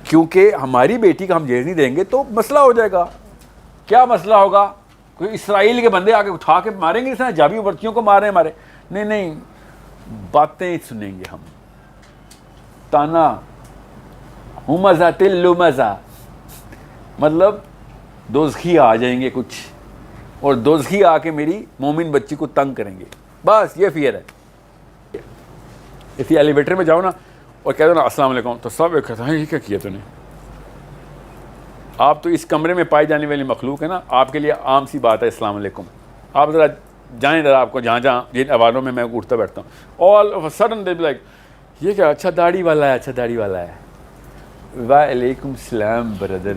کیونکہ ہماری بیٹی کا ہم جہیز نہیں دیں گے تو مسئلہ ہو جائے گا. کیا مسئلہ ہوگا؟ کوئی اسرائیل کے بندے آ کے اٹھا کے ماریں گے, اس طرح جابی بچیوں کو مارے ہمارے. نہیں, باتیں سنیں گے ہم. تانا ہمزہ تلمزہ, مطلب دوزخی آ جائیں گے کچھ, اور دوزخی آ کے میری مومن بچی کو تنگ کریں گے. بس یہ فیئر ہے. اسی ایلیویٹر میں جاؤ نا اور کہہ دو نا السلام علیکم, تو سب ایک کہتا ہے یہ کیا تو نے. آپ تو اس کمرے میں پائی جانے والی مخلوق ہے نا, آپ کے لیے عام سی بات ہے السلام علیکم. آپ ذرا جائیں ذرا, آپ کو جہاں جن عوالوں میں اٹھتا بیٹھتا ہوں, all of a sudden they be like یہ کیا, اچھا داڑھی والا ہے, اچھا داڑھی والا ہے. وعلیکم السلام بردر.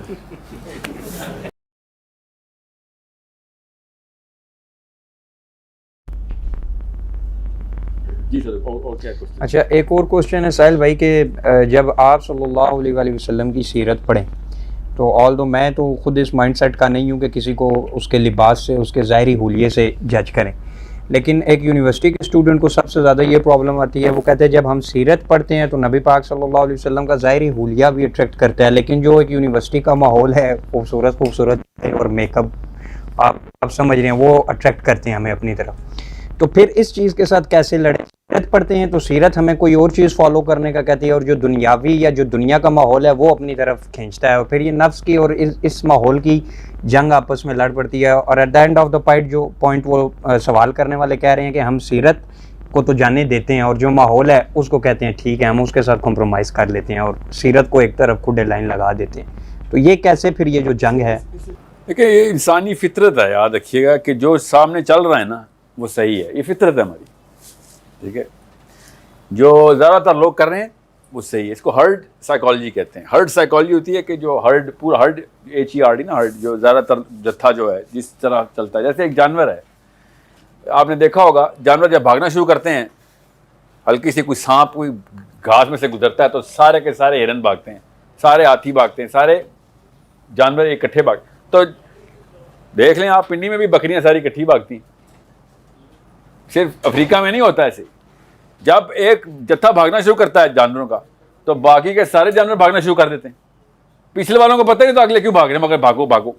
جی سر, اور کیا کوشچن؟ اچھا ایک اور کوشچن ہے ساحل بھائی کہ جب آپ صلی اللہ علیہ وآلہ وسلم کی سیرت پڑھیں تو آل دو میں تو خود اس مائنڈ سیٹ کا نہیں ہوں کہ کسی کو اس کے لباس سے, اس کے ظاہری حلیے سے جج کریں, لیکن ایک یونیورسٹی کے اسٹوڈنٹ کو سب سے زیادہ یہ پرابلم آتی ہے. وہ کہتے ہیں جب ہم سیرت پڑھتے ہیں تو نبی پاک صلی اللہ علیہ وسلم کا ظاہری حلیہ بھی اٹریکٹ کرتا ہے, لیکن جو ایک یونیورسٹی کا ماحول ہے خوبصورت اور میک اپ آپ سمجھ رہے ہیں وہ اٹریکٹ کرتے ہیں ہمیں اپنی طرف. تو پھر اس چیز کے ساتھ کیسے لڑیں؟ سیرت پڑھتے ہیں تو سیرت ہمیں کوئی اور چیز فالو کرنے کا کہتی ہے, اور جو دنیاوی یا جو دنیا کا ماحول ہے وہ اپنی طرف کھینچتا ہے, اور پھر یہ نفس کی اور اس ماحول کی جنگ آپس میں لڑ پڑتی ہے. اور at the end of the point وہ سوال کرنے والے کہہ رہے ہیں کہ ہم سیرت کو تو جانے دیتے ہیں اور جو ماحول ہے اس کو کہتے ہیں ٹھیک ہے ہم اس کے ساتھ کمپرومائز کر لیتے ہیں اور سیرت کو ایک طرف کو ڈیڈ لائن لگا دیتے ہیں. تو یہ کیسے پھر یہ جو جنگ ہے؟ دیکھیں یہ انسانی فطرت ہے, یاد رکھیے گا کہ جو سامنے چل رہا ہے نا وہ صحیح ہے, یہ فطرت ہے ہماری. ٹھیک ہے, جو زیادہ تر لوگ کر رہے ہیں وہ صحیح ہے. اس کو ہرڈ سائیکالوجی کہتے ہیں. ہرڈ سائیکالوجی ہوتی ہے کہ جو ہرڈ, پورا ہرڈ HERD نا, ہرڈ جو زیادہ تر جتھا جو ہے جس طرح چلتا ہے. جیسے ایک جانور ہے, آپ نے دیکھا ہوگا جانور جب بھاگنا شروع کرتے ہیں, ہلکی سی کوئی سانپ کوئی گھاس میں سے گزرتا ہے تو سارے کے سارے ہرن بھاگتے ہیں, سارے ہاتھی بھاگتے ہیں, سارے جانور اکٹھے بھاگتے. تو دیکھ لیں آپ پنڈی میں بھی بکریاں ساری اکٹھی بھاگتی ہیں. صرف افریقہ میں نہیں ہوتا ایسے. جب ایک جتھا بھاگنا شروع کرتا ہے جانوروں کا تو باقی کے سارے جانور بھاگنا شروع کر دیتے ہیں. پچھلے والوں کو پتہ نہیں تو اگلے کیوں بھاگ رہے ہیں, مگر بھاگو.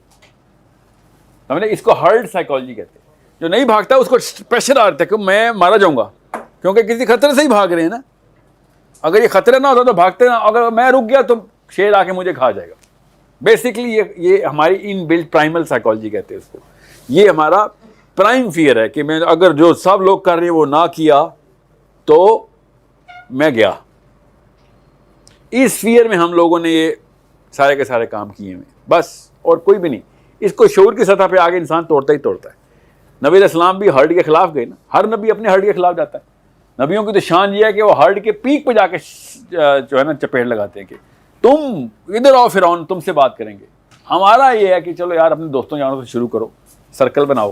سمجھے, اس کو ہرڈ سائیکالوجی کہتے ہیں. جو نہیں بھاگتا اس کو پریشر آتا ہے کہ میں مارا جاؤں گا, کیونکہ کسی خطرے سے ہی بھاگ رہے ہیں نا. اگر یہ خطرہ نہ ہوتا تو بھاگتے نا, اگر میں رک گیا تو شیر آ کے مجھے کھا جائے گا. بیسکلی یہ ہماری ان بلٹ پرائمل سائیکالوجی کہتے ہیں اس کو. یہ ہمارا پرائم فیئر ہے کہ میں اگر جو سب لوگ کر رہے ہیں وہ نہ کیا تو میں گیا. اس فیئر میں ہم لوگوں نے یہ سارے کے سارے کام کیے ہیں بس, اور کوئی بھی نہیں. اس کو شعور کی سطح پہ آگے انسان توڑتا ہی توڑتا ہے. نبی علیہ السلام بھی ہرڈ کے خلاف گئے نا, ہر نبی اپنے ہرڈ کے خلاف جاتا ہے. نبیوں کی تو شان یہ ہے کہ وہ ہرڈ کے پیک پہ جا کے جو ہے نا چپیڑ لگاتے ہیں کہ تم ادھر آؤ فرعون, تم سے بات کریں گے. ہمارا یہ ہے کہ چلو یار اپنے دوستوں جانوں سے شروع کرو, سرکل بناؤ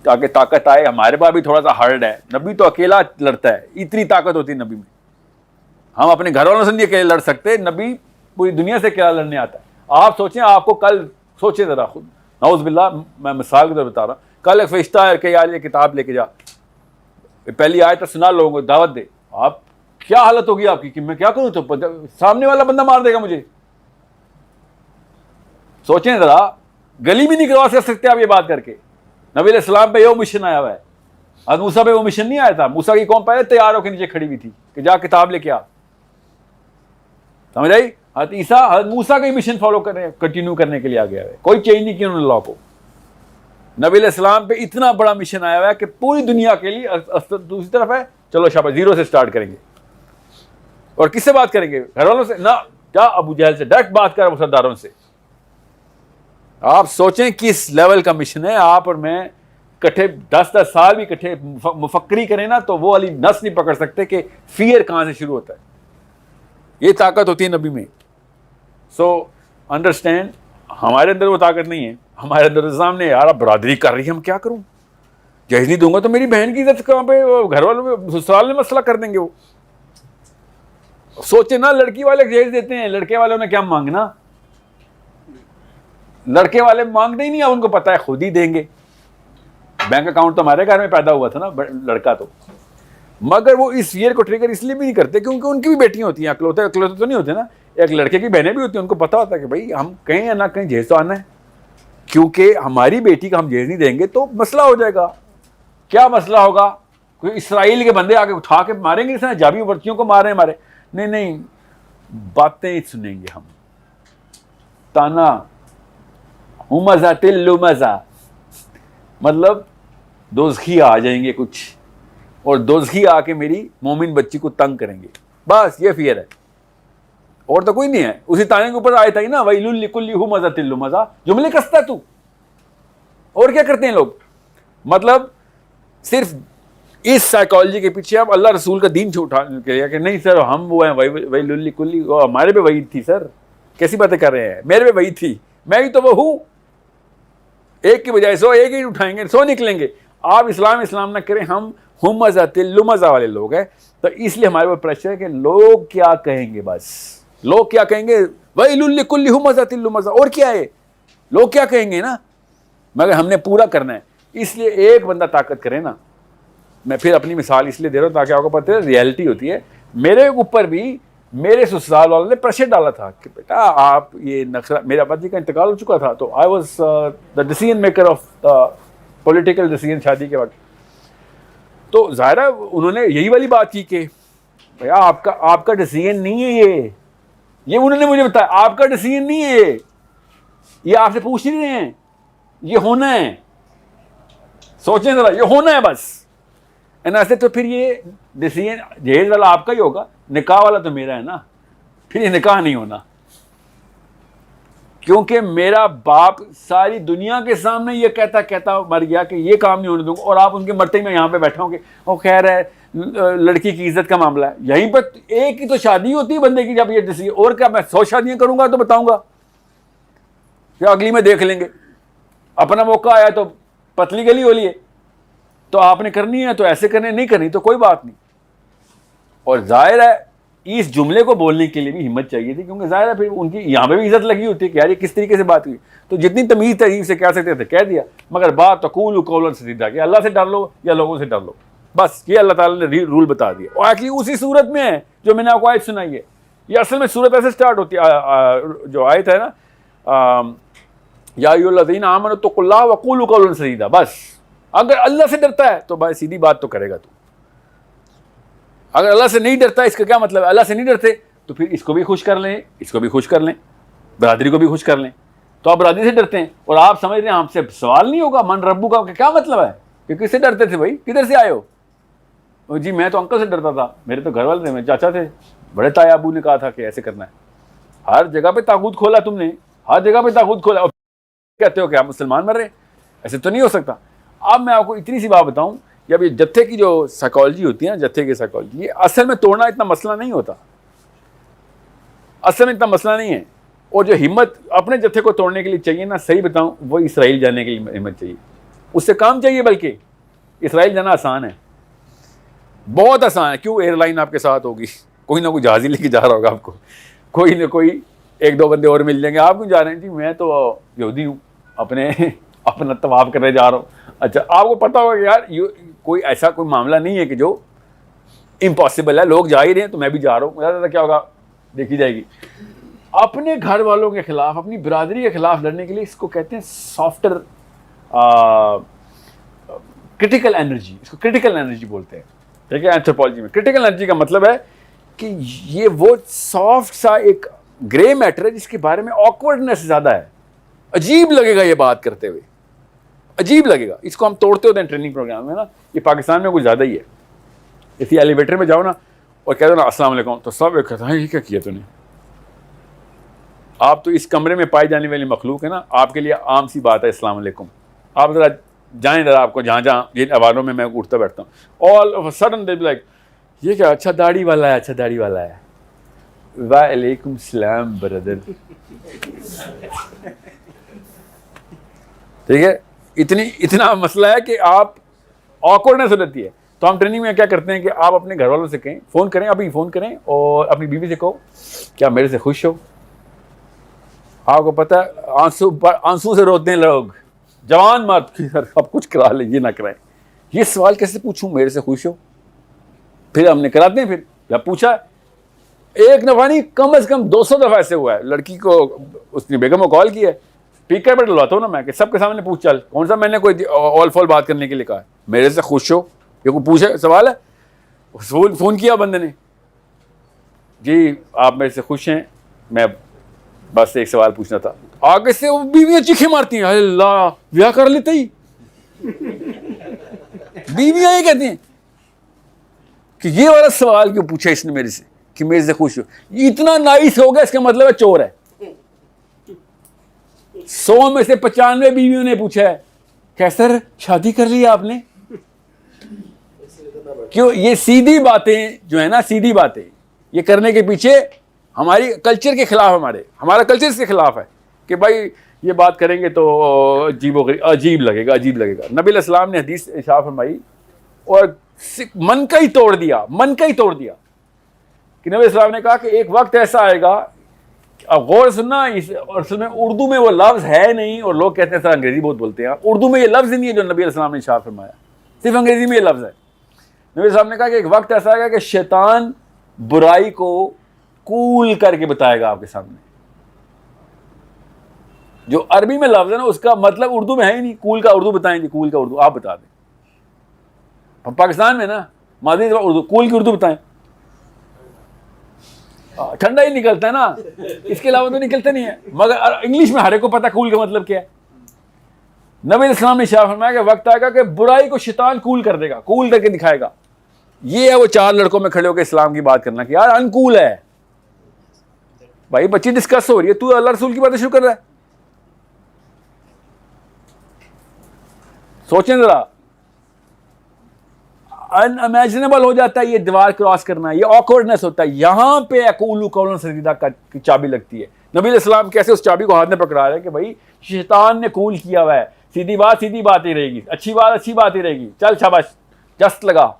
تاکہ طاقت آئے. ہمارے پاس بھی تھوڑا سا ہارڈ ہے, نبی تو اکیلا لڑتا ہے, اتنی طاقت ہوتی ہے نبی میں. ہم اپنے گھر والوں سے نہیں اکیلے لڑ سکتے, نبی پوری دنیا سے کیا لڑنے آتا ہے. آپ سوچیں, آپ کو کل سوچیں ذرا خود, نعوذ باللہ میں مثال کے طور بتا رہا ہوں, کل ایک فرشتہ ہے کہ یار یہ کتاب لے کے جا, پہلی آیت سنا لوگوں کو, دعوت دے. آپ کیا حالت ہوگی آپ کی کہ میں کیا کروں, تو سامنے والا بندہ مار دے گا مجھے. سوچیں ذرا, گلی بھی نہیں کروا سکتے آپ یہ بات کر کے. نبی علیہ السلام پہ یہ مشن آیا ہوا ہے. حضرت موسیٰ پہ وہ مشن نہیں آیا تھا. موسیٰ کی قوم پہلے تیاروں کے نیچے کھڑی ہوئی تھی کہ جا کتاب لے کے آ. سمجھ آئی؟ حضرت عیسیٰ حضرت موسیٰ کا ہی مشن فالو کنٹینیو کرنے کے لیے آ گیا ہے, کوئی چینج نہیں کیا انہوں نے لا کو. نبی علیہ السلام پہ اتنا بڑا مشن آیا ہوا ہے کہ پوری دنیا کے لیے. دوسری طرف ہے چلو شاباش, زیرو سے سٹارٹ کریں گے. اور کس سے بات کریں گے؟ گھر والوں سے نہ, جا ابو جہل سے ڈائریکٹ بات کر, سرداروں سے. آپ سوچیں کس لیول کا مشن ہے. آپ اور میں کٹھے 10 سال بھی کٹھے مفکری کریں نا تو وہ والی نس نہیں پکڑ سکتے کہ فیئر کہاں سے شروع ہوتا ہے. یہ طاقت ہوتی ہے نبی میں. سو انڈرسٹینڈ, ہمارے اندر وہ طاقت نہیں ہے. ہمارے اندر سامنے یار برادری کر رہی ہے, ہم کیا کروں, جہیز نہیں دوں گا تو میری بہن کی عزت کہاں پہ, گھر والوں میں سسرال میں مسئلہ کر دیں گے وہ. سوچے نا, لڑکی والے جہیز دیتے ہیں, لڑکے والوں نے کیا مانگنا. لڑکے والے مانگتے ہی نہیں, ان کو پتا ہے خود ہی دیں گے. بینک اکاؤنٹ تو ہمارے گھر میں پیدا ہوا تھا نا لڑکا تو, مگر وہ اس فیئر کو ٹریگر اس لیے بھی نہیں کرتے کیونکہ ان کی بھی بیٹیاں ہوتی ہیں. اکلوتے تو نہیں ہوتے نا. ایک لڑکے کی بہنیں بھی ہوتی ہیں, ان کو پتا ہوتا ہے کہ بھائی ہم کہیں یا نہ کہیں جہیز تو آنا ہے, کیونکہ ہماری بیٹی کا ہم جہیز نہیں دیں گے تو مسئلہ ہو جائے گا. کیا مسئلہ ہوگا؟ کوئی اسرائیل کے بندے آگے اٹھا کے ماریں گے, اس طرح جابی بچیوں کو مارے مارے, نہیں, باتیں سنیں گے ہم. تانا ہمزہ تلمزہ, مطلب دوزخی آ جائیں گے کچھ, اور دوزخی آ کے میری مومن بچی کو تنگ کریں گے, بس یہ فیئر ہے, اور تو کوئی نہیں ہے. اسی تانے کے اوپر آیا تھا ہی نا, ویل لکل ہمزہ لمزہ, جملے کستا تو. اور کیا کرتے ہیں لوگ, مطلب صرف اس سائیکالوجی کے پیچھے اب اللہ رسول کا دین اٹھا کہ نہیں سر ہم وہ ہیں ویل لکل, ہمارے پہ وعید تھی سر, کیسی باتیں کر رہے ہیں, میرے پہ وعید تھی, میں ہی تو وہ ہوں. ایک کی بجائے 100 ایک ہی اٹھائیں گے, 100 نکلیں گے. آپ اسلام نہ کریں, ہم ہمزہ لمزہ والے لوگ ہیں, تو اس لیے ہمارے اوپر پریشر ہے کہ لوگ کیا کہیں گے. بس لوگ کیا کہیں گے, ویل لکل ہمزہ لمزہ, اور کیا ہے, لوگ کیا کہیں گے نا, مگر ہم نے پورا کرنا ہے. اس لیے ایک بندہ طاقت کرے نا, میں پھر اپنی مثال اس لیے دے رہا ہوں تاکہ آپ کو پتہ ہے ریئلٹی ہوتی ہے. میرے اوپر بھی میرے سسرال والوں نے پریشر ڈالا تھا کہ بیٹا آپ یہ نخرہ, میرے ابا جی کا انتقال ہو چکا تھا, تو I was the decision maker of the political decision شادی کے وقت. تو ظاہر ہے انہوں نے یہی والی بات کی کہ بھیا آپ کا ڈیسیژن نہیں ہے یہ انہوں نے مجھے بتایا, آپ کا ڈیسیژن نہیں ہے یہ آپ سے پوچھ نہیں رہے ہیں, یہ ہونا ہے, سوچیں ذرا, یہ ہونا ہے بس. ایسے تو پھر یہ ڈیسیژن جہیز والا آپ کا ہی ہوگا, نکاح والا تو میرا ہے نا, پھر یہ نکاح نہیں ہونا. کیونکہ میرا باپ ساری دنیا کے سامنے یہ کہتا مر گیا کہ یہ کام نہیں ہونے دوں گا, اور آپ ان کے مرتے میں یہاں پہ بیٹھا ہوں گے وہ خیر ہے لڑکی کی عزت کا معاملہ ہے. یہیں پر ایک ہی تو شادی ہوتی ہے بندے کی, جب یہ ڈیسیژن, اور کیا میں 100 شادیاں کروں گا تو بتاؤں گا کہ اگلی میں دیکھ لیں گے, اپنا موقع آیا تو پتلی گلی ہو لیے, تو آپ نے کرنی ہے تو ایسے کرنے, نہیں کرنی تو کوئی بات نہیں. اور ظاہر ہے اس جملے کو بولنے کے لیے بھی ہمت چاہیے تھی, کیونکہ ظاہر ہے پھر ان کی یہاں پہ بھی عزت لگی ہوتی ہے کہ یار یہ کس طریقے سے بات ہوئی, تو جتنی تمیز تہذیب سے کہہ سکتے تھے کہہ دیا. مگر بات تقول قولا سدیدا, کہ اللہ سے ڈر لو یا لوگوں سے ڈر لو, بس یہ اللہ تعالیٰ نے رول بتا دیا. اور ایکچولی اسی صورت میں ہے جو میں نے آپ کو آیت سنائی ہے. یہ اصل میں صورت ایسے سٹارٹ ہوتی ہے, جو آیت ہے نا, یا ایھا الذین آمنوا اتقوا اللہ وقولوا قولا سدیدا, بس اگر اللہ سے ڈرتا ہے تو بھائی سیدھی بات تو کرے گا تو. اگر اللہ سے نہیں ڈرتا, اس کا کیا مطلب ہے, اللہ سے نہیں ڈرتے تو پھر اس کو بھی خوش کر لیں, اس کو بھی خوش کر لیں, برادری کو بھی خوش کر لیں. تو آپ برادری سے ڈرتے ہیں اور آپ سمجھ رہے ہیں آپ سے سوال نہیں ہوگا من ربو کا, کیا مطلب ہے کہ کس سے ڈرتے تھے بھائی, کدھر سے آئے ہو؟ جی میں تو انکل سے ڈرتا تھا, میرے تو گھر والے تھے, میرے چاچا تھے, بڑے تایا ابو نے کہا تھا کہ ایسے کرنا ہے. ہر جگہ پہ طاغوت کھولا تم نے, ہر جگہ پہ طاغوت کھولا, اور کہتے ہو کہ آپ مسلمان مر رہے ہیں, ایسے تو نہیں ہو سکتا. اب میں آپ کو اتنی سی بات بتاؤں, جب یہ جتھے کی جو سائیکالوجی ہوتی ہے نا, جتھے کی سائیکالوجی, یہ اصل میں توڑنا اتنا مسئلہ نہیں ہوتا, اصل میں اتنا مسئلہ نہیں ہے. اور جو ہمت اپنے جتھے کو توڑنے کے لیے چاہیے نا, صحیح بتاؤں, وہ اسرائیل جانے کے لیے ہمت چاہیے, اس سے کام چاہیے. بلکہ اسرائیل جانا آسان ہے, بہت آسان ہے. کیوں, ایئر لائن آپ کے ساتھ ہوگی, کوئی نہ کوئی جہاز ہی لے کے جا رہا ہوگا آپ کو, کوئی نہ کوئی 1-2 بندے اور مل جائیں گے. آپ کیوں جا رہے ہیں؟ جی میں تو یہودی ہوں, اپنا طواف کرنے جا رہا ہوں. اچھا, آپ کو پتا ہوگا کہ یار کوئی ایسا کوئی معاملہ نہیں ہے کہ جو امپاسبل ہے, لوگ جا ہی رہے ہیں تو میں بھی جا رہا ہوں, زیادہ کیا ہوگا دیکھی جائے گی. اپنے گھر والوں کے خلاف, اپنی برادری کے خلاف لڑنے کے لیے اس کو کہتے ہیں سافٹر کرٹیکل انرجی, اس کو کرٹیکل انرجی بولتے ہیں. ٹھیک ہے, اینتھروپالوجی میں کرٹیکل انرجی کا مطلب ہے کہ یہ وہ سافٹ سا ایک گرے میٹر ہے جس کے بارے میں آکورڈنس زیادہ ہے. عجیب لگے گا یہ بات کرتے ہوئے, عجیب لگے گا. اس کو ہم توڑتے ہوتے ہیں ٹریننگ پروگرام میں نا, یہ پاکستان میں کچھ زیادہ ہی ہے. اسی ایلیویٹر میں جاؤ نا اور کہہ دو نا السلام علیکم, تو سب ایک کہتا ہے یہ کیا کیا تو نے, آپ تو اس کمرے میں پائی جانے والی مخلوق ہے نا, آپ کے لیے عام سی بات ہے السلام علیکم. آپ ذرا جائیں, ذرا آپ کو جہاں جن عواروں میں اٹھتا بیٹھتا ہوں, all of a sudden they be like یہ کیا, اچھا داڑھی والا ہے, اچھا داڑھی والا ہے, وعلیکم السلام بردر. ٹھیک ہے, اتنا مسئلہ ہے کہ آپ آکورڈنس ہو جاتی ہے. تو ہم ٹریننگ میں کیا کرتے ہیں کہ آپ اپنے گھر والوں سے کہیں, فون کریں, ابھی فون کریں اور اپنی بیوی سے کہو کیا میرے سے خوش ہو. آپ کو پتہ ہے آنسو سے روتے ہیں لوگ, جوان مات اب کچھ کرا لیں, یہ نہ کرائیں. یہ سوال کیسے پوچھوں میرے سے خوش ہو, پھر ہم نے کراتے ہیں. پھر جب پوچھا ایک دفعہ نہیں, کم از کم 200 دفعہ ایسے ہوا ہے. لڑکی کو اس نے بیگم کو کال کیا ہے, اسپیکر پہ ڈلواتا ہوں نا میں کہ سب کے سامنے پوچھ چل, کون سا میں نے کوئی آل فال بات کرنے کے لیے کہا ہے, میرے سے خوش ہو, یہ کوئی پوچھے سوال ہے. فون کیا بندے نے, جی آپ میرے سے خوش ہیں, میں بس ایک سوال پوچھنا تھا. آگے سے وہ بیویاں چیخیں مارتی ہیں, اللہ بیاہ کر لیتے ہی. بیویاں یہ کہتی ہیں کہ یہ والا سوال کیوں پوچھا اس نے میرے سے کہ میرے سے خوش ہو. اتنا نائس ہو گیا, اس کا مطلب ہے چور ہے. 100 میں سے 95 بیویوں نے پوچھا ہے کہ سر شادی کر لی آپ نے, کیوں؟ یہ سیدھی باتیں جو ہے نا, سیدھی باتیں یہ کرنے کے پیچھے ہماری کلچر کے خلاف, ہمارا کلچر اس کے خلاف ہے کہ بھائی یہ بات کریں گے تو عجیب لگے گا. نبی علیہ السلام نے حدیث ارشاد فرمائی اور من کا ہی توڑ دیا کہ نبی علیہ السلام نے کہا کہ ایک وقت ایسا آئے گا, اب غور سننا, اصل میں اردو میں وہ لفظ ہے نہیں, اور لوگ کہتے ہیں سر انگریزی بہت بولتے ہیں. اردو میں یہ لفظ نہیں ہے جو نبی علیہ السلام نے ارشاد فرمایا, صرف انگریزی میں یہ لفظ ہے. نبی علیہ السلام نے کہا کہ ایک وقت ایسا آئے گا کہ شیطان برائی کو کول کر کے بتائے گا آپ کے سامنے. جو عربی میں لفظ ہے نا, اس کا مطلب اردو میں ہے ہی نہیں. کول کا اردو بتائیں جی, کول کا اردو آپ بتا دیں. ہم پاکستان میں نا ماضی اردو, کول کی اردو بتائیں, ٹھنڈا ہی نکلتا ہے نا, اس کے علاوہ تو نکلتا نہیں ہے. مگر انگلش میں ہر ایک کو پتا کول کا مطلب کیا ہے. نبی علیہ السلام نے ارشاد فرمایا کہ وقت آئے گا کہ برائی کو شیطان کول کر دے گا, کول کر کے دکھائے گا. یہ ہے وہ 4 لڑکوں میں کھڑے ہو کے اسلام کی بات کرنا کہ یار انکول ہے. بھائی بچی ڈسکس ہو رہی ہے, تو اللہ رسول کی باتیں شروع کر رہا ہے. سوچیں ذرا, ان امیجنیبل ہو جاتا ہے یہ دیوار کراس کرنا, یہ آکورڈنس ہوتا ہے. یہاں پہ اقول قولا سدیدا کی چابی لگتی ہے. نبی علیہ السلام کیسے اس چابی کو ہاتھ میں پکڑا رہے ہیں کہ بھائی شیطان نے کول کیا ہوا ہے, سیدھی بات ہی رہے گی, اچھی بات ہی رہے گی, چل شاباش جست لگا.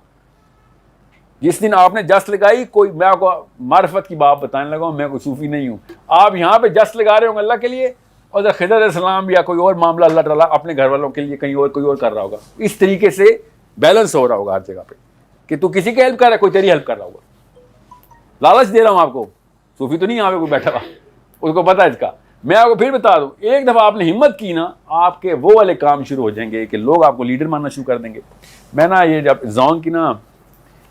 جس دن آپ نے جست لگائی, کوئی میں آپ کو معرفت کی بات بتانے لگا ہوں, میں کوئی صوفی نہیں ہوں. آپ یہاں پہ جست لگا رہے ہوں گے اللہ کے لیے, اور خضر علیہ السلام یا کوئی اور معاملہ اللہ تعالیٰ اپنے گھر والوں کے لیے کہیں اور کوئی اور کر رہا ہوگا. اس طریقے سے بیلنس ہو رہا ہوگا ہر جگہ پہ کہ تو کسی کی ہیلپ کر رہا ہے, کوئی تیری ہیلپ کر رہا ہوگا. لالچ دے رہا ہوں آپ کو, صوفی تو نہیں یہاں پہ کوئی بیٹھا ہوا, اس کو پتا ہے اس کا. میں آپ کو پھر بتا دوں, ایک دفعہ آپ نے ہمت کی نا, آپ کے وہ والے کام شروع ہو جائیں گے کہ لوگ آپ کو لیڈر ماننا شروع کر دیں گے. میں نا یہ جب زونگ کی نا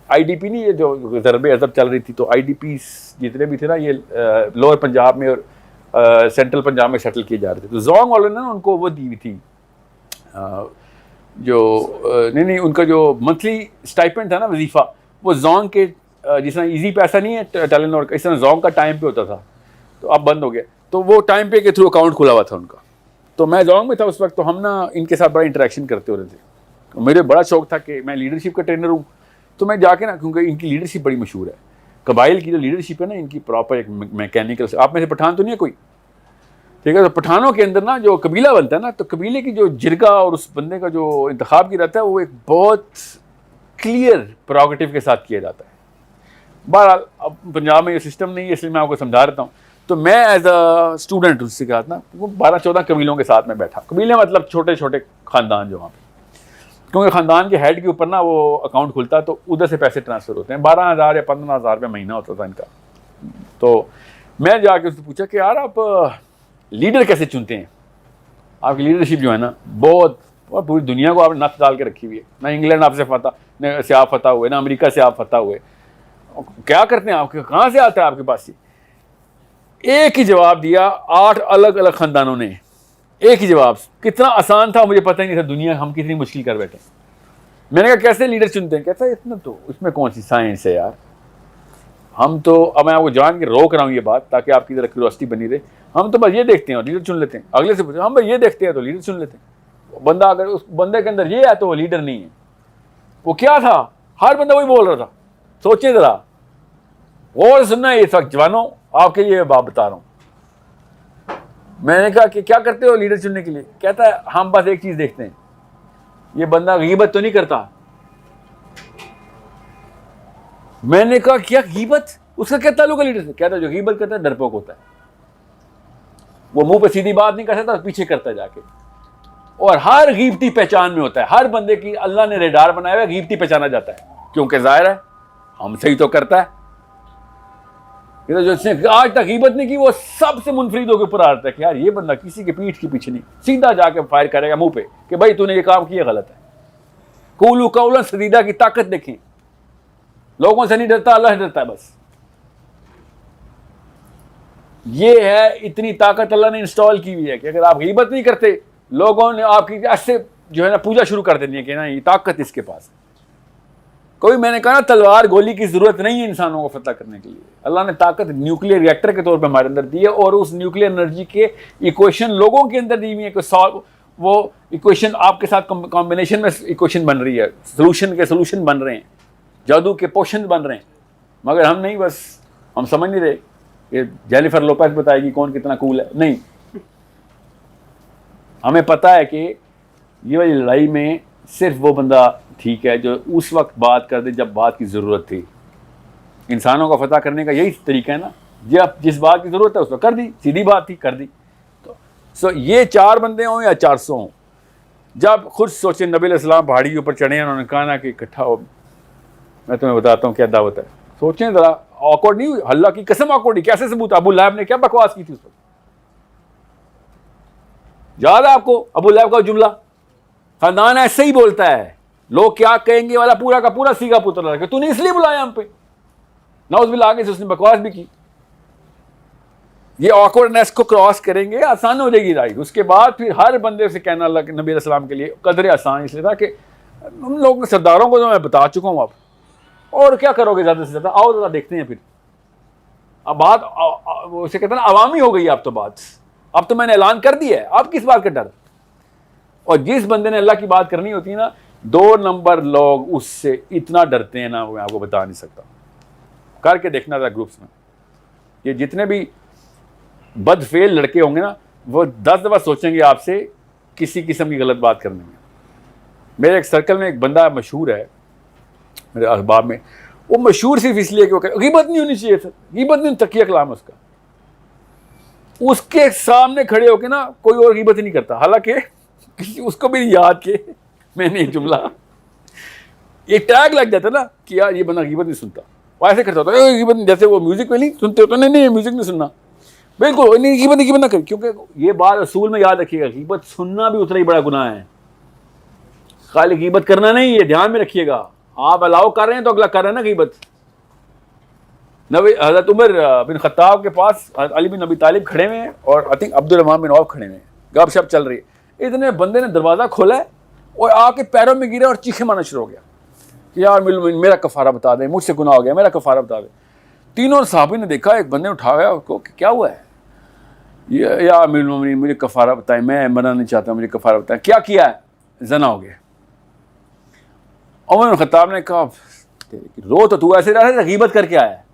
IDP نہیں, یہ جو ضرب عضب چل رہی تھی, تو IDPs جتنے بھی تھے نا یہ لوور پنجاب میں اور سینٹرل پنجاب میں سیٹل کیے جا رہے تھے. تو زونگ والوں نے نا ان کو وہ دی ہوئی تھی جو نہیں ان کا جو منتھلی اسٹائپنڈ تھا نا, وظیفہ, وہ زونگ کے جس طرح ایزی پیسہ نہیں ہے ٹیلنور کا, اس طرح زونگ کا ٹائم پہ ہوتا تھا. تو اب بند ہو گیا. تو وہ ٹائم پہ کے تھرو اکاؤنٹ کھلا ہوا تھا ان کا. تو میں زونگ میں تھا اس وقت, تو ہم نا ان کے ساتھ بڑا انٹریکشن کرتے ہو رہے تھے. مجھے بڑا شوق تھا کہ میں لیڈرشپ کا ٹرینر ہوں, تو میں جا کے نا, کیونکہ ان کی لیڈرشپ بڑی مشہور ہے, قبائل کی جو لیڈرشپ ہے نا ان کی پراپر ایک میکینیکل. آپ میں سے پٹھان تو نہیں ہے کوئی, ٹھیک ہے؟ تو پٹھانوں کے اندر نا جو قبیلہ بنتا ہے نا, تو قبیلے کی جو جرگہ اور اس بندے کا جو انتخاب کیا جاتا ہے وہ ایک بہت کلیئر پروگیٹو کے ساتھ کیا جاتا ہے. بہرحال اب پنجاب میں یہ سسٹم نہیں ہے, اس لیے میں آپ کو سمجھا رہتا ہوں. تو میں ایز اے اسٹوڈنٹ اس سے کہا نا, وہ 12-14 قبیلوں کے ساتھ میں بیٹھا. قبیلے مطلب چھوٹے چھوٹے خاندان جو وہاں پہ, کیونکہ خاندان کے ہیڈ کے اوپر نا وہ اکاؤنٹ کھلتا ہے, تو ادھر سے پیسے ٹرانسفر ہوتے ہیں. 12,000 یا 15,000 روپے مہینہ ہوتا تھا ان کا. تو میں جا کے اس سے پوچھا کہ یار آپ لیڈر کیسے چنتے ہیں؟ آپ کی لیڈرشپ جو ہے نا بہت پوری دنیا کو آپ نے نفس ڈال کے رکھی ہوئی ہے. نہ انگلینڈ آپ سے آپ فتح ہوئے, نہ امریکہ سے آپ فتح ہوئے. کیا کرتے ہیں آپ کے, کہاں سے آتا ہے آپ کے پاس؟ ایک ہی جواب دیا 8 الگ الگ خاندانوں نے, ایک ہی جواب. کتنا آسان تھا مجھے پتہ ہی نہیں تھا, دنیا ہم کتنی مشکل کر بیٹھے. میں نے کہا کیسے لیڈر چنتے ہیں؟ کہتا ہے اتنا تو اس میں کون سی سائنس ہے یار, ہم تو, اب میں آپ کو جان کے روک رہا ہوں یہ بات تاکہ آپ کی ذرا کیوریوسٹی بنی رہے, ہم تو بس یہ دیکھتے ہیں اور لیڈر چن لیتے ہیں. اگلے سے پوچھیں, ہم بس یہ دیکھتے ہیں تو لیڈر چن لیتے ہیں. بندہ اگر اس بندے کے اندر یہ ہے تو وہ لیڈر نہیں ہے. وہ کیا تھا؟ ہر بندہ وہی بول رہا تھا. سوچیں ذرا, غور سننا ہے اس وقت جوانوں, آپ کے لیے بات بتا رہا ہوں. میں نے کہا کہ کیا کرتے ہو لیڈر چننے کے لیے؟ کہتا ہے ہم بس ایک چیز دیکھتے ہیں, یہ بندہ غیبت تو نہیں کرتا. میں نے کہا کیا غیبت؟ اس کا کیا تعلق ہے لیڈر سے؟ کہتا ہے جو غیبت کرتا ہے ڈرپوک ہوتا ہے, وہ منہ پہ سیدھی بات نہیں کر سکتا, پیچھے کرتا ہے جا کے, اور ہر غیبتی پہچان میں ہوتا ہے. ہر بندے کی اللہ نے ریڈار بنایا ہوا ہے, غیبتی پہچانا جاتا ہے, کیونکہ ظاہر ہے ہم صحیح تو کرتا ہے. جو اس نے آج تک غیبت نہیں کی وہ سب سے منفرد ہو کے اوپر آتا ہے کہ یار یہ بندہ کسی کے پیٹھ کے پیچھے نہیں، سیدھا جا کے فائر کرے گا منہ پہ کہ بھائی تو نے یہ کام کیا غلط ہے. قولوا قولا سدیدا کی طاقت دیکھیں، لوگوں سے نہیں ڈرتا، اللہ سے ڈرتا ہے بس. یہ ہے اتنی طاقت اللہ نے انسٹال کی ہوئی ہے کہ اگر آپ غیبت نہیں کرتے لوگوں نے آپ کی ایسے جو ہے نا پوجا شروع کر دینی ہے کہ نا یہ طاقت اس کے پاس ہے. کوئی میں نے کہا نا تلوار گولی کی ضرورت نہیں ہے انسانوں کو فتح کرنے کے لیے. اللہ نے طاقت نیوکلیر ریئیکٹر کے طور پہ ہمارے اندر دی ہے اور اس نیوکلیر انرجی کے ایکویشن لوگوں کے اندر دی ہوئی ہے کہ وہ ایکویشن آپ کے ساتھ کمبینیشن میں ایکویشن بن رہی ہے، سولوشن کے سولوشن بن رہے ہیں، جادو کے پوشن بن رہے ہیں. مگر ہم نہیں، بس ہم سمجھ نہیں رہے کہ جینیفر لوپیز بتائے گی کون کتنا کول ہے. نہیں، ہمیں پتہ ہے کہ یہ والی لڑائی میں صرف وہ بندہ ٹھیک ہے جو اس وقت بات کر دے جب بات کی ضرورت تھی. انسانوں کو فتح کرنے کا یہی طریقہ ہے نا، جب جس بات کی ضرورت ہے اس وقت کر دی، سیدھی بات تھی کر دی. تو یہ 4 بندے ہوں یا 400 ہوں، جب خود سوچیں نبی علیہ السلام پہاڑی کے اوپر چڑھے، انہوں نے کہا نا کہ اکٹھا ہو، میں تمہیں بتاتا ہوں کیا دعوت ہے. سوچیں ذرا، آکورڈ نہیں ہوئی؟ اللہ کی قسم آکورڈ نہیں. کیسے ثبوت؟ ابو لہب نے کیا بکواس کی تھی اس وقت، یاد ہے آپ کو ابو لہب کا جملہ؟ خاندان ایسے ہی بولتا ہے، لوگ کیا کہیں گے والا پورا کا پورا سیگا پتر لگا کہ تو نے اس لیے بلایا ہم پہ. نعوذ باللہ، آگے سے اس نے بکواس بھی کی. یہ آکورڈنیس کو کراس کریں گے آسان ہو جائے گی رائٹ. اس کے بعد پھر ہر بندے سے کہنا اللہ کے نبی علیہ السلام کے لیے قدر آسان اس لیے تھا کہ ہم لوگ سرداروں کو تو میں بتا چکا ہوں. آپ اور کیا کرو گے زیادہ سے زیادہ، آؤ ذرا دیکھتے ہیں. پھر اب بات اسے کہتے ہیں نا عوامی ہو گئی اب تو بات، اب تو میں نے اعلان کر دیا ہے، اب کس بات کا ڈر. اور جس بندے نے اللہ کی بات کرنی ہوتی ہے نا، 2 نمبر لوگ اس سے اتنا ڈرتے ہیں نا، میں آپ کو بتا نہیں سکتا. کر کے دیکھنا تھا گروپس میں، یہ جتنے بھی بد فعل لڑکے ہوں گے نا وہ 10 دفعہ سوچیں گے آپ سے کسی قسم کی غلط بات کرنے میں. میرے ایک سرکل میں ایک بندہ مشہور ہے میرے احباب میں، وہ مشہور صرف اس لیے کہ وہ غیبت نہیں ہونی چاہیے تھا، غیبت نہیں، تقیہ کلام اس کا. اس کے سامنے کھڑے ہو کے نا کوئی اور غیبت نہیں کرتا، حالانکہ اس کو بھی یاد کہ میں نے یہ جملہ، یہ ٹیگ لگ جاتا نا کہ یار یہ بندہ غیبت نہیں سنتا. وہ ایسے کرتا ہوتا ہے غیبت نہیں، جیسے وہ میوزک میں نہیں سنتے ہوتے، نہیں میوزک نہیں سننا، بالکل نہیں، غیبت نہ کریں. کیونکہ یہ بات اصول میں یاد رکھیے گا، غیبت سننا بھی اتنا ہی بڑا گناہ ہے، خالی غیبت کرنا نہیں. یہ دھیان میں رکھیے گا، آپ الاؤ کر رہے ہیں تو اگلا کر رہے ہیں نا غیبت. حضرت عمر بن خطاب کے پاس علی بن ابی طالب کھڑے ہوئے ہیں اور آئی تھنک عبد الرحمن بن عوف کھڑے ہوئے ہیں، گپ شپ چل رہی ہے. اتنے بندے نے دروازہ کھولا ہے اور آ کے پیروں میں گرے اور چیخے مارنا شروع ہو گیا کہ یار میرا کفارہ بتا دیں، مجھ سے گناہ ہو گیا، میرا کفارہ بتا دیں. تینوں صحابی نے دیکھا، ایک بندے نے اٹھایا اس کو کہ کیا ہوا ہے، یا امیر المومنین مجھے کفارہ بتائیں، میں مرنا نہیں چاہتا، مجھے کفارہ بتائیں. کیا کیا ہے؟ زنا ہو گیا. عمر بن خطاب نے کہا رو تو ایسے رہا ہے، غیبت کر کے آیا ہے.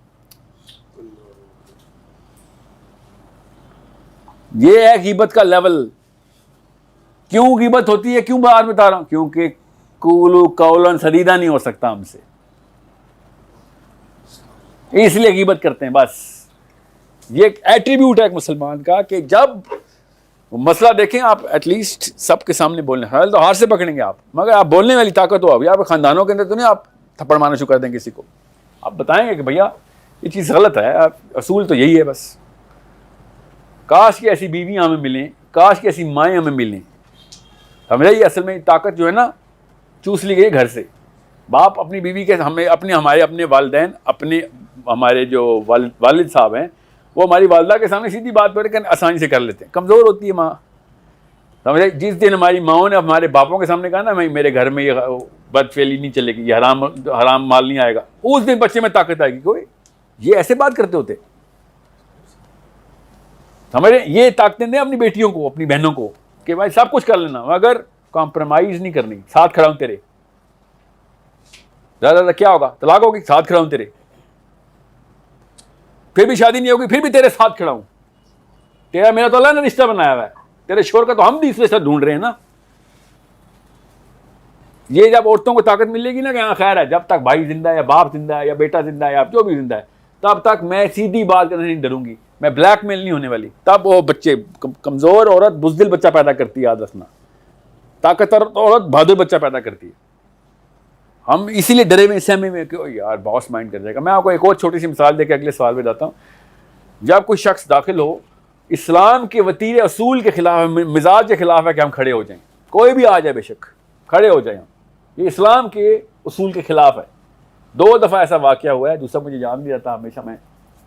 یہ ہے غیبت کا لیول. کیوں غیبت ہوتی ہے، کیوں بات بتا رہا ہوں؟ کیونکہ قولوا قولا سدیدا نہیں ہو سکتا ہم سے، اس لیے غیبت کرتے ہیں. بس یہ ایک ایٹریبیوٹ ہے ایک مسلمان کا کہ جب مسئلہ دیکھیں آپ ایٹ لیسٹ سب کے سامنے بولنے، حال تو ہاتھ سے پکڑیں گے آپ، مگر آپ بولنے والی طاقت ہو. ابھی آپ خاندانوں کے اندر تو نہیں آپ تھپڑ مارنا شروع کر دیں کسی کو، آپ بتائیں گے کہ بھیا یہ چیز غلط ہے. اصول تو یہی ہے بس. کاش کی ایسی بیویاں ہمیں ملیں، کاش کی ایسی مائیں ہمیں ملیں. سمجھے؟ یہ اصل میں طاقت جو ہے نا چوس لی گئی گھر سے. باپ اپنی بیوی کے ہمیں اپنے والدین، ہمارے جو والد صاحب ہیں وہ ہماری والدہ کے سامنے سیدھی بات پہ آسانی سے کر لیتے ہیں. کمزور ہوتی ہے ماں، سمجھے؟ جس دن ہماری ماؤں نے ہمارے باپوں کے سامنے کہا نا میرے گھر میں یہ بد فعلی نہیں چلے گی، یہ حرام مال نہیں آئے گا، اس دن بچے میں طاقت آئے گی. کوئی یہ ایسے بات کرتے ہوتے، سمجھے؟ یہ طاقتیں دیں اپنی بیٹیوں کو، اپنی بہنوں کو کہ بھائی سب کچھ کر لینا مگر کمپرومائز نہیں کرنی. ساتھ کھڑا ہوں تیرے، زیادہ کیا ہوگا، طلاق ہوگی، ساتھ کھڑا ہوں تیرے، پھر بھی شادی نہیں ہوگی، پھر بھی تیرے ساتھ کھڑا ہوں. تیرا میرا تو اللہ نے رشتہ بنایا ہوا ہے، تیرے شوہر کا تو ہم بھی اس رشتہ ڈھونڈ رہے ہیں نا. یہ جب عورتوں کو طاقت ملے گی نا کہ ہاں خیر ہے، جب تک بھائی زندہ ہے یا باپ زندہ ہے یا بیٹا زندہ ہے یا جو بھی زندہ ہے، تب تک میں سیدھی بات کرنے نہیں ڈروں گی، میں بلیک میل نہیں ہونے والی. تب وہ بچے، کمزور عورت بزدل بچہ پیدا کرتی ہے، یاد رکھنا. طاقتور عورت بہادر بچہ پیدا کرتی ہے. ہم اسی لیے ڈرے میں سہمے میں کہ یار باس مائنڈ کر جائے گا. میں آپ کو ایک اور چھوٹی سی مثال دے کے اگلے سوال پہ جاتا ہوں. جب کوئی شخص داخل ہو اسلام کے وتیرے اصول کے خلاف ہے، مزاج کے خلاف ہے کہ ہم کھڑے ہو جائیں، کوئی بھی آ جائے بے شک کھڑے ہو جائیں ہم، یہ اسلام کے اصول کے خلاف ہے۔ 2 دفعہ ایسا واقعہ ہوا ہے، دوسرا مجھے یاد نہیں رہتا، ہمیشہ میں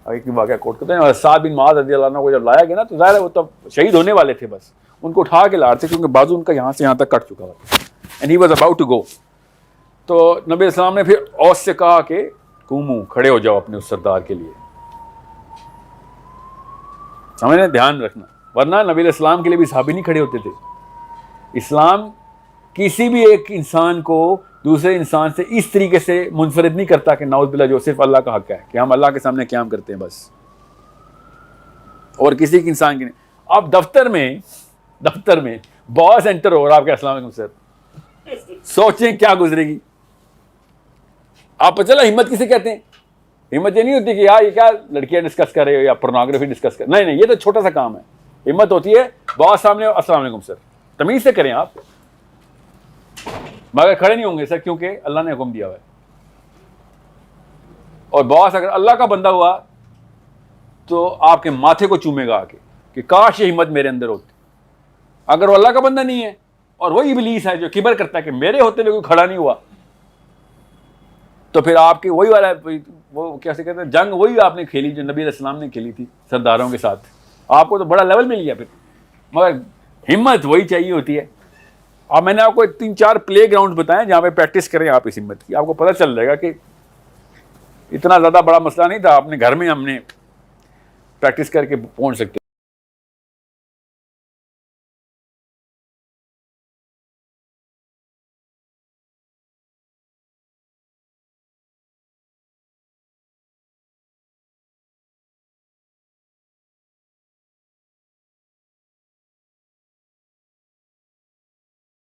ایک واقعہ کوٹ کرتے ہیں۔ اور سعد بن معاذ رضی اللہ عنہ کو جب لایا گیا نا تو ظاہر ہے وہ تو شہید ہونے والے تھے، بس ان کو اٹھا کے لا رہے تھے کیونکہ بازو ان کا یہاں سے یہاں تک کٹ چکا تھا، and he was about to go. تو نبی السلام نے پھر اوس سے کہا کہ قومو، کھڑے ہو جاؤ اپنے اس سردار کے لیے، سمجھیں، دھیان رکھنا، ورنہ نبی علیہ السلام کے لیے بھی صحابی نہیں کھڑے ہوتے تھے۔ اسلام کسی بھی ایک انسان کو دوسرے انسان سے اس طریقے سے منفرد نہیں کرتا کہ نعوذ باللہ جو صرف اللہ کا حق ہے کہ ہم اللہ کے سامنے قیام کرتے ہیں بس، اور کسی کے انسان کی نہیں۔ اب دفتر میں باس انٹر ہو رہا، آپ کے السلام علیکم سر، سوچیں کیا گزرے گی آپ کو۔ چلا ہمت کسے کہتے ہیں؟ ہمت یہ نہیں ہوتی کہ یار یہ کیا لڑکیاں ڈسکس کر رہے ہو یا پورنوگرافی ڈسکس کر، نہیں، یہ تو چھوٹا سا کام ہے۔ ہمت ہوتی ہے باس سامنے، السلام علیکم سر، تمیز سے کریں آپ، مگر کھڑے نہیں ہوں گے سر کیونکہ اللہ نے حکم دیا ہوا ہے۔ اور باس اگر اللہ کا بندہ ہوا تو آپ کے ماتھے کو چومے گا آ کے کہ کاش یہ ہمت میرے اندر ہوتی۔ اگر وہ اللہ کا بندہ نہیں ہے اور وہی ابلیس ہے جو کبر کرتا ہے کہ میرے ہوتے ہوئے کوئی کھڑا نہیں ہوا، تو پھر آپ کی وہی والا وہ کیسے کہتے ہیں جنگ وہی آپ نے کھیلی جو نبی علیہ السلام نے کھیلی تھی سرداروں کے ساتھ، آپ کو تو بڑا لیول مل گیا پھر، مگر ہمت وہی چاہیے ہوتی ہے۔ اب میں نے آپ کو 3-4 پلے گراؤنڈ بتائیں جہاں پہ پریکٹس کریں آپ اس ہمت کی، آپ کو پتہ چل جائے گا کہ اتنا زیادہ بڑا مسئلہ نہیں تھا، اپنے گھر میں ہم نے پریکٹس کر کے پہنچ سکتے۔